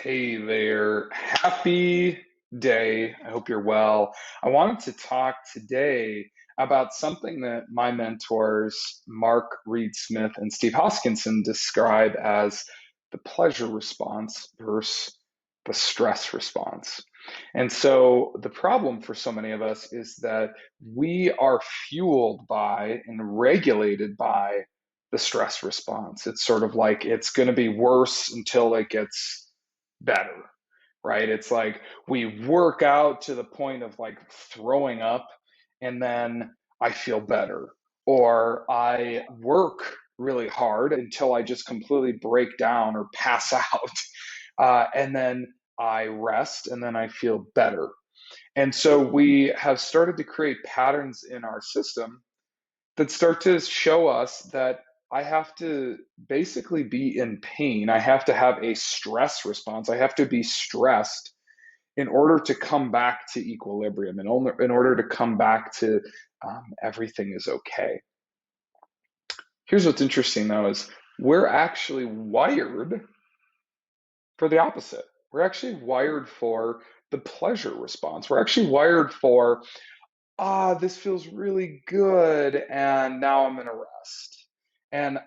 Hey there. Happy day. I hope you're well. I wanted to talk today about something that my mentors, Mark Reed Smith and Steve Hoskinson, describe as the pleasure response versus the stress response. And so the problem for so many of us is that we are fueled by and regulated by the stress response. It's sort of like it's going to be worse until it gets better, right? It's like we work out to the point of like throwing up and then I feel better. Or I work really hard until I just completely break down or pass out. And then I rest and then I feel better. And so we have started to create patterns in our system that start to show us that I have to basically be in pain. I have to have a stress response. I have to be stressed in order to come back to equilibrium, in order to come back to everything is okay. Here's what's interesting though is we're actually wired for the opposite. We're actually wired for the pleasure response. We're actually wired for, this feels really good, and now I'm gonna rest. And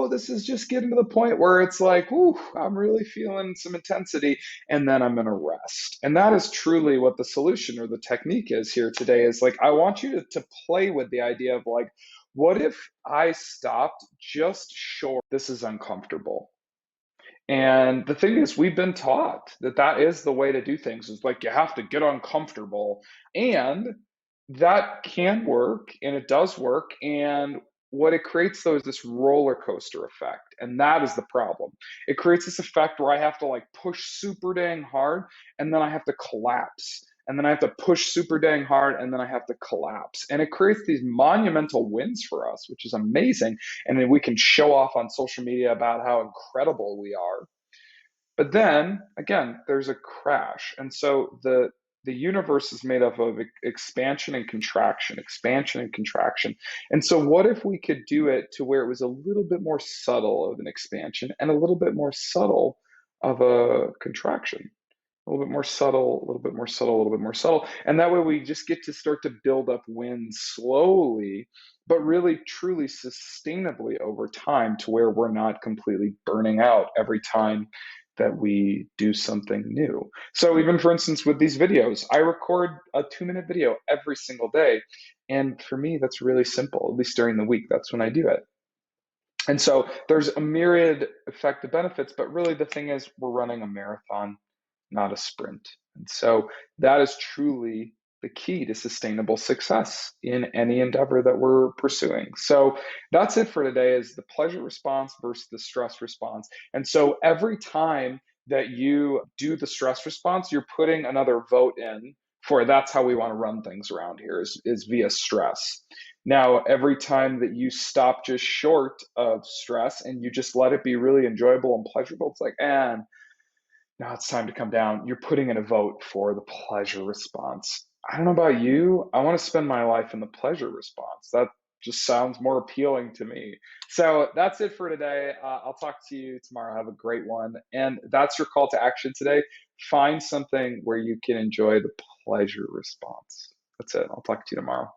this is just getting to the point where it's like, whoo, I'm really feeling some intensity, and then I'm gonna rest. And that is truly what the solution or the technique is here today is like, I want you to play with the idea of like, what if I stopped just short? This is uncomfortable. And the thing is, we've been taught that that is the way to do things. It's like you have to get uncomfortable. And that can work and it does work. And what it creates though is this roller coaster effect. And that is the problem. It creates this effect where I have to like push super dang hard and then I have to collapse. And then I have to push super dang hard and then I have to collapse. And it creates these monumental wins for us, which is amazing. And then we can show off on social media about how incredible we are. But then again, there's a crash. And so the universe is made up of expansion and contraction, expansion and contraction. And so what if we could do it to where it was a little bit more subtle of an expansion and a little bit more subtle of a contraction? A little bit more subtle, a little bit more subtle, a little bit more subtle. And that way we just get to start to build up wins slowly, but really truly sustainably over time to where we're not completely burning out every time that we do something new. So even for instance, with these videos, I record a 2-minute video every single day. And for me, that's really simple, at least during the week. That's when I do it. And so there's a myriad effective benefits, but really the thing is we're running a marathon, not a sprint. And so that is truly the key to sustainable success in any endeavor that we're pursuing. So that's it for today is the pleasure response versus the stress response. And so every time that you do the stress response, you're putting another vote in for that's how we want to run things around here is via stress. Now, every time that you stop just short of stress and you just let it be really enjoyable and pleasurable, it's like, and now it's time to come down. You're putting in a vote for the pleasure response. I don't know about you. I want to spend my life in the pleasure response. That just sounds more appealing to me. So that's it for today. I'll talk to you tomorrow. Have a great one. And that's your call to action today. Find something where you can enjoy the pleasure response. That's it. I'll talk to you tomorrow.